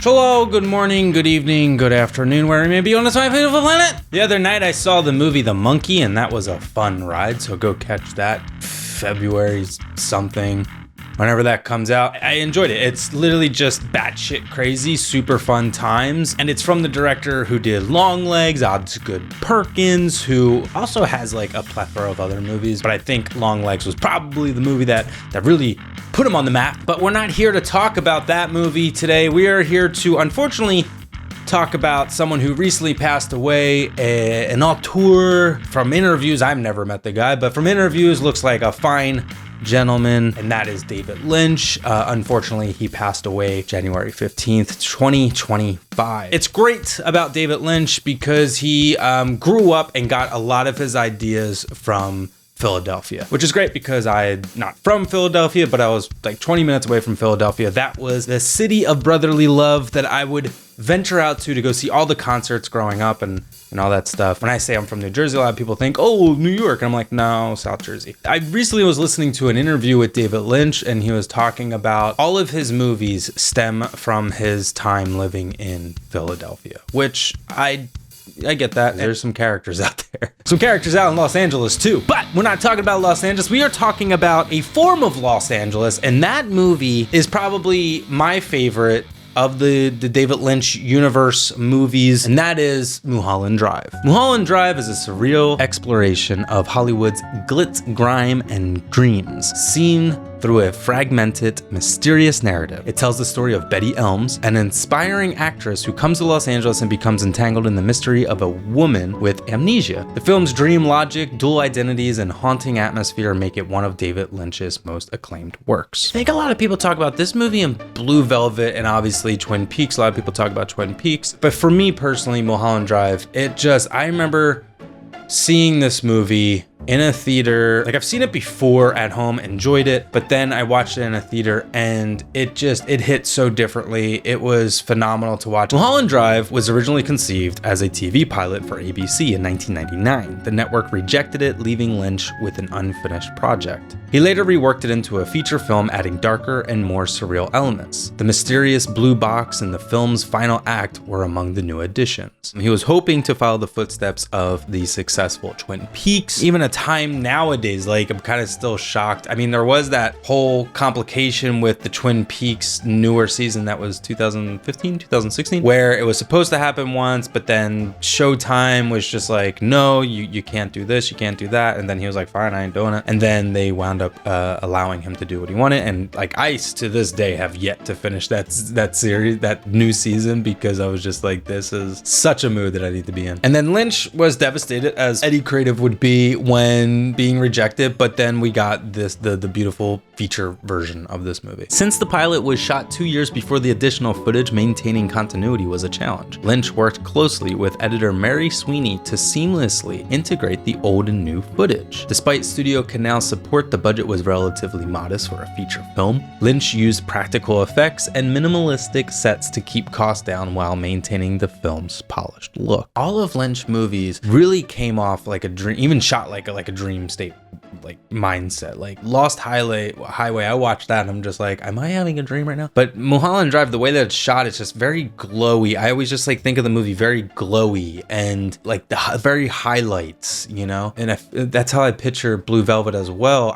Hello, good morning, good evening, good afternoon, where you may be on this my beautiful planet. The other night I saw the movie The Monkey, and that was a fun ride, so go catch that February something, whenever that comes out. I enjoyed it. It's literally just batshit crazy, super fun times, and it's from the director who did Longlegs, Osgood Perkins, who also has like a plethora of other movies, but I think Longlegs was probably the movie that really put him on the map. But we're not here to talk about that movie today. We are here to, unfortunately, talk about someone who recently passed away, an auteur. From interviews, I've never met the guy, but from interviews, looks like a fine gentleman, and that is David Lynch. Unfortunately, he passed away January 15th, 2025. It's great about David Lynch because he grew up and got a lot of his ideas from Philadelphia, which is great because I'm not from Philadelphia, but I was like 20 minutes away from Philadelphia. That was the city of brotherly love that I would venture out to go see all the concerts growing up and all that stuff. When I say I'm from New Jersey, a lot of people think, oh, New York. And I'm like, no, South Jersey. I recently was listening to an interview with David Lynch, and he was talking about all of his movies stem from his time living in Philadelphia, which I get that. There's some characters out there. Some characters out in Los Angeles too. But we're not talking about Los Angeles. We are talking about a form of Los Angeles. And that movie is probably my favorite of the David Lynch universe movies, and that is Mulholland Drive. Mulholland Drive is a surreal exploration of Hollywood's glitz, grime, and dreams, seen through a fragmented, mysterious narrative. It tells the story of Betty Elms, an inspiring actress who comes to Los Angeles and becomes entangled in the mystery of a woman with amnesia. The film's dream logic, dual identities, and haunting atmosphere make it one of David Lynch's most acclaimed works. I think a lot of people talk about this movie and Blue Velvet and obviously Twin Peaks. A lot of people talk about Twin Peaks, but for me personally, Mulholland Drive, I remember seeing this movie in a theater. Like, I've seen it before at home, enjoyed it, but then I watched it in a theater and it hit so differently. It was phenomenal to watch. Mulholland Drive was originally conceived as a TV pilot for ABC in 1999. The network rejected it, leaving Lynch with an unfinished project. He later reworked it into a feature film, adding darker and more surreal elements. The mysterious blue box and the film's final act were among the new additions. He was hoping to follow the footsteps of the successful Twin Peaks. Even a time nowadays, like, I'm kind of still shocked. I mean, there was that whole complication with the Twin Peaks newer season that was 2015, 2016, where it was supposed to happen once, but then Showtime was just like, no, you can't do this, you can't do that. And then he was like, fine, I ain't doing it. And then they wound up allowing him to do what he wanted. And like, I to this day have yet to finish that series, that new season, because I was just like, this is such a mood that I need to be in. And then Lynch was devastated, as Eddie Creative would be when being rejected, but then we got the beautiful feature version of this movie. Since the pilot was shot 2 years before the additional footage, maintaining continuity was a challenge. Lynch worked closely with editor Mary Sweeney to seamlessly integrate the old and new footage. Despite Studio Canal's support, the budget was relatively modest for a feature film. Lynch used practical effects and minimalistic sets to keep costs down while maintaining the film's polished look. All of Lynch movies really came off like a dream, even shot like a dream state, like mindset. Like Lost Highway, I watched that and I'm just like, am I having a dream right now? But Mulholland Drive, the way that it's shot, it's just very glowy. I always just like think of the movie very glowy and like the very highlights, you know? And that's how I picture Blue Velvet as well.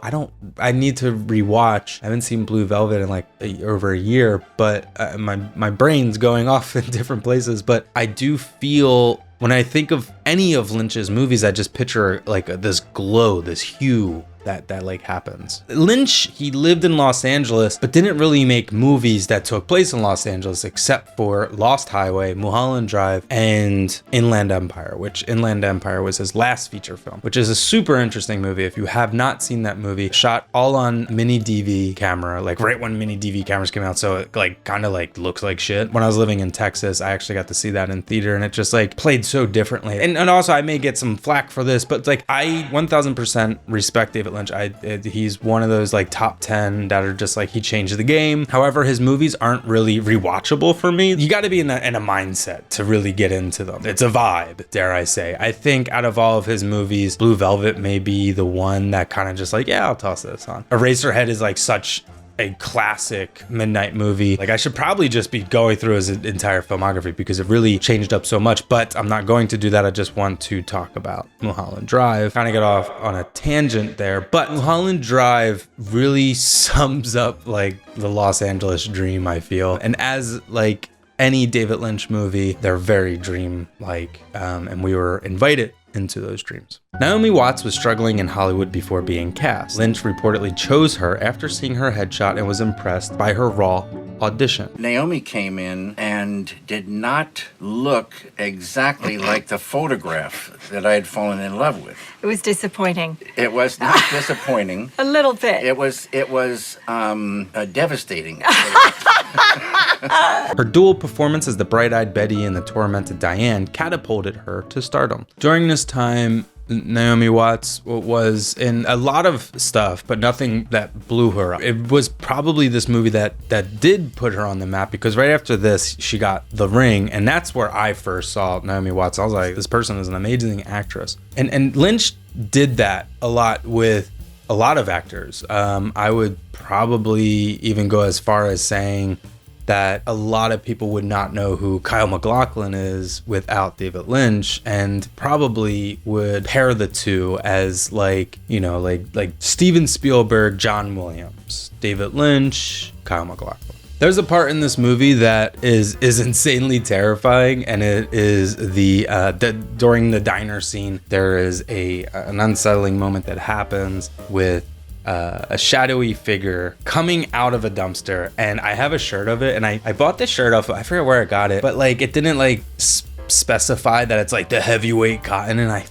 I need to rewatch. I haven't seen Blue Velvet in like over a year, but my brain's going off in different places. But I do feel, when I think of any of Lynch's movies, I just picture like this glow, this hue that like happens. Lynch, he lived in Los Angeles, but didn't really make movies that took place in Los Angeles except for Lost Highway, Mulholland Drive, and Inland Empire, which Inland Empire was his last feature film, which is a super interesting movie. If you have not seen that movie, shot all on mini DV camera, like right when mini DV cameras came out, so it like kind of like looks like shit. When I was living in Texas, I actually got to see that in theater, and it just like played so differently. And also, I may get some flack for this, but like I 1000% respect David Lynch. He's one of those like top 10 that are just like, he changed the game. However, his movies aren't really rewatchable for me. You got to be in a mindset to really get into them. It's a vibe, dare I say. I think out of all of his movies, Blue Velvet may be the one that kind of just like, yeah, I'll toss this on. Eraserhead is like such a classic midnight movie. Like, I should probably just be going through his entire filmography because it really changed up so much, but I'm not going to do that. I just want to talk about Mulholland Drive. Kind of get off on a tangent there, but Mulholland Drive really sums up like the Los Angeles dream, I feel. And as like any David Lynch movie, they're very dream-like, and we were invited into those dreams. Naomi Watts was struggling in Hollywood before being cast. Lynch reportedly chose her after seeing her headshot and was impressed by her raw audition. Naomi came in and did not look exactly like the photograph that I had fallen in love with. It was disappointing. It was not disappointing. A little bit. It was devastating. Her dual performance as the bright-eyed Betty and the tormented Diane catapulted her to stardom. During this time, Naomi Watts was in a lot of stuff, but nothing that blew her up. It was probably this movie that did put her on the map, because right after this, she got The Ring, and that's where I first saw Naomi Watts. I was like, this person is an amazing actress. And Lynch did that a lot with a lot of actors. I would probably even go as far as saying that a lot of people would not know who Kyle MacLachlan is without David Lynch, and probably would pair the two as like Steven Spielberg, John Williams, David Lynch, Kyle MacLachlan. There's a part in this movie that is insanely terrifying, and it is during the diner scene. There is an unsettling moment that happens with a shadowy figure coming out of a dumpster, and I have a shirt of it, and I bought this shirt off, I forget where I got it, but like it didn't like specify that it's like the heavyweight cotton, and I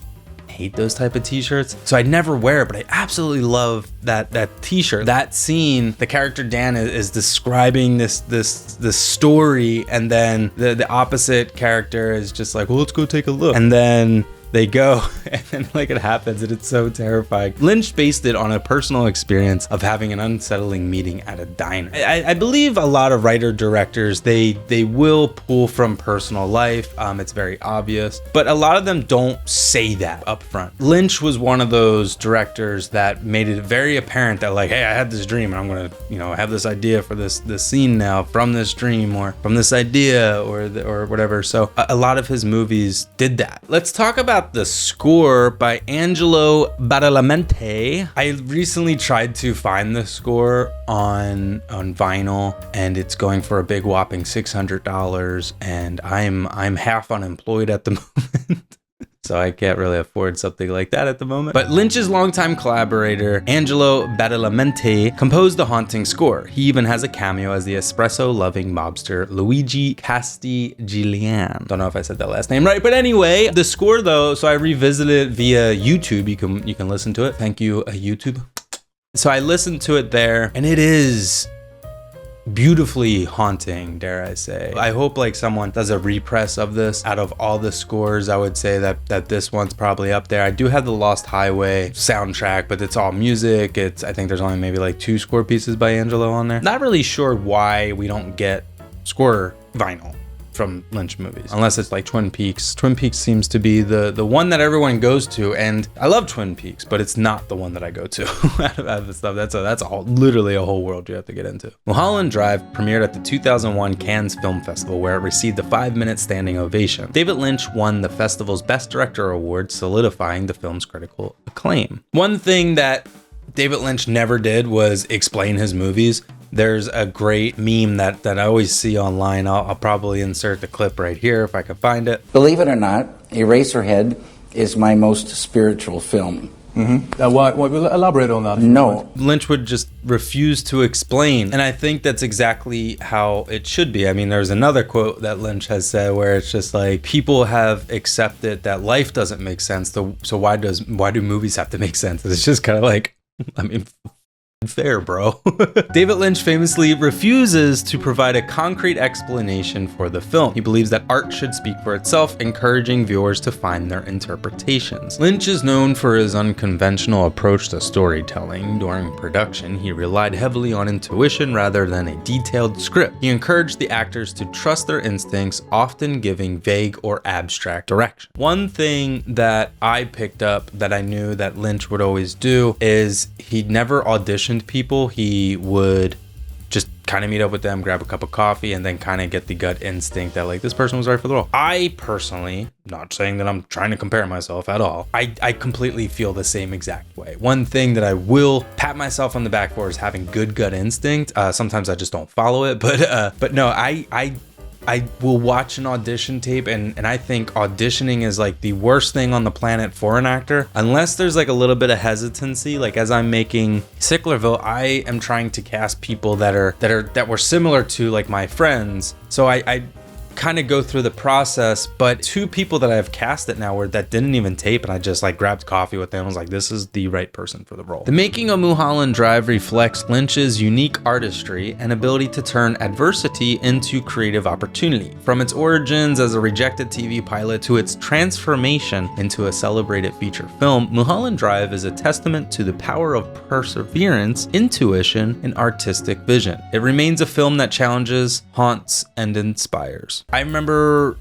hate those type of t-shirts, so I never wear it, but I absolutely love that t-shirt. That scene, the character Dan is describing this story, and then the opposite character is just like, well, let's go take a look, and then they go, and then like it happens, and it's so terrifying. Lynch based it on a personal experience of having an unsettling meeting at a diner. I believe a lot of writer-directors, they will pull from personal life. It's very obvious, but a lot of them don't say that up front. Lynch was one of those directors that made it very apparent that like, hey, I had this dream, and I'm gonna, have this idea for this scene now from this dream or from this idea or whatever. So a lot of his movies did that. Let's talk about the score by Angelo Badalamenti. I recently tried to find the score on vinyl, and it's going for a big whopping $600, and I'm half unemployed at the moment. So I can't really afford something like that at the moment. But Lynch's longtime collaborator, Angelo Badalamenti, composed the haunting score. He even has a cameo as the espresso-loving mobster Luigi Castiglione. Don't know if I said that last name right, but anyway, the score though, so I revisited it via YouTube. You can listen to it. Thank you, YouTube. So I listened to it there, and it is beautifully haunting, dare I say. I hope like someone does a repress of this. Out of all the scores, I would say that this one's probably up there. I do have the Lost Highway soundtrack, but it's all music. I think there's only maybe like 2 score pieces by Angelo on there. Not really sure why we don't get score vinyl from Lynch movies, unless it's like Twin Peaks. Twin Peaks seems to be the one that everyone goes to, and I love Twin Peaks, but it's not the one that I go to out of the stuff. That's literally a whole world you have to get into. Mulholland Drive premiered at the 2001 Cannes Film Festival, where it received a 5-minute standing ovation. David Lynch won the festival's Best Director award, solidifying the film's critical acclaim. One thing that David Lynch never did was explain his movies. There's a great meme that I always see online. I'll probably insert the clip right here if I can find it. Believe it or not, Eraserhead is my most spiritual film. Mm-hmm. Why elaborate on that? No. Lynch would just refuse to explain, and I think that's exactly how it should be. I mean, there's another quote that Lynch has said where it's just like, people have accepted that life doesn't make sense, so why do movies have to make sense? It's just kind of like, I mean, fair, bro. David Lynch famously refuses to provide a concrete explanation for the film. He believes that art should speak for itself, encouraging viewers to find their interpretations. Lynch is known for his unconventional approach to storytelling. During production, he relied heavily on intuition rather than a detailed script. He encouraged the actors to trust their instincts, often giving vague or abstract direction. One thing that I picked up that I knew that Lynch would always do is he'd never audition people. He would kind of meet up with them, grab a cup of coffee, and then kind of get the gut instinct that like this person was right for the role. I personally, not saying that I'm trying to compare myself at all, I completely feel the same exact way. One thing that I will pat myself on the back for is having good gut instinct. Sometimes I just don't follow it, but no, I will watch an audition tape and I think auditioning is like the worst thing on the planet for an actor, unless there's like a little bit of hesitancy. Like as I'm making Sicklerville, I am trying to cast people that were similar to like my friends. So I kind of go through the process, but two people that I've casted now that didn't even tape, and I just like grabbed coffee with them. I was like, this is the right person for the role. The making of Mulholland Drive reflects Lynch's unique artistry and ability to turn adversity into creative opportunity. From its origins as a rejected TV pilot to its transformation into a celebrated feature film, Mulholland Drive is a testament to the power of perseverance, intuition, and artistic vision. It remains a film that challenges, haunts, and inspires. I remember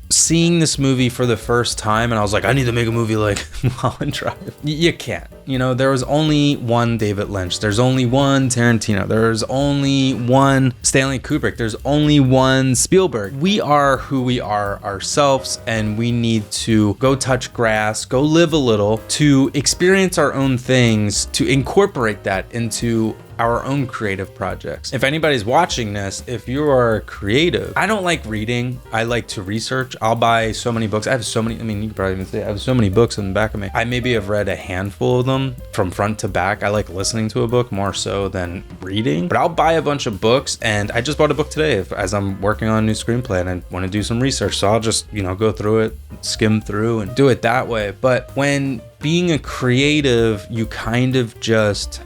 seeing this movie for the first time and I was like, I need to make a movie like Mulholland Drive. You can't. You know, there was only one David Lynch. There's only one Tarantino. There's only one Stanley Kubrick. There's only one Spielberg. We are who we are ourselves, and we need to go touch grass, go live a little, to experience our own things, to incorporate that into our own creative projects. If anybody's watching this, if you are creative, I don't like reading. I like to research. I'll buy so many books. I have so many, I mean, you could probably even say I have so many books in the back of me. I maybe have read a handful of them from front to back. I like listening to a book more so than reading, but I'll buy a bunch of books, and I just bought a book today as I'm working on a new screenplay and I want to do some research. So I'll just, go through it, skim through and do it that way. But when being a creative, you kind of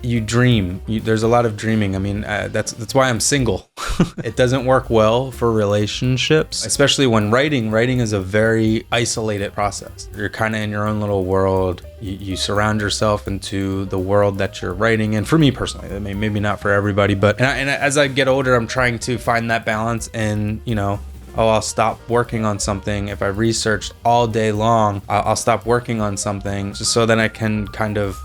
you dream. There's a lot of dreaming. I mean, that's why I'm single. It doesn't work well for relationships, especially when writing. Writing is a very isolated process. You're kind of in your own little world. You surround yourself into the world that you're writing in. For me personally, I mean, maybe not for everybody, but and as I get older, I'm trying to find that balance and, I'll stop working on something. If I researched all day long, I'll stop working on something just so then I can kind of,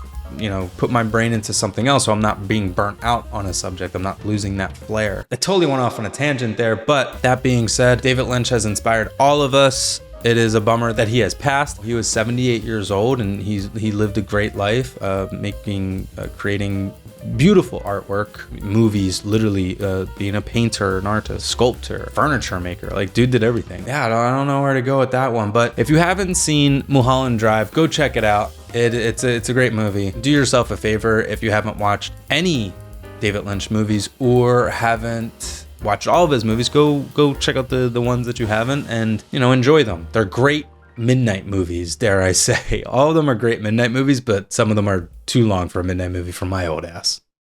put my brain into something else so I'm not being burnt out on a subject. I'm not losing that flair. I totally went off on a tangent there, but that being said, David Lynch has inspired all of us. It is a bummer that he has passed. He was 78 years old and he lived a great life, creating beautiful artwork, movies, literally being a painter, an artist, sculptor, furniture maker. Like, dude did everything. Yeah, I don't know where to go with that one. But if you haven't seen Mulholland Drive, go check it out. It's a great movie. Do yourself a favor if you haven't watched any David Lynch movies or haven't watched all of his movies, go check out the ones that you haven't and, enjoy them. They're great midnight movies, dare I say. All of them are great midnight movies, but some of them are too long for a midnight movie for my old ass.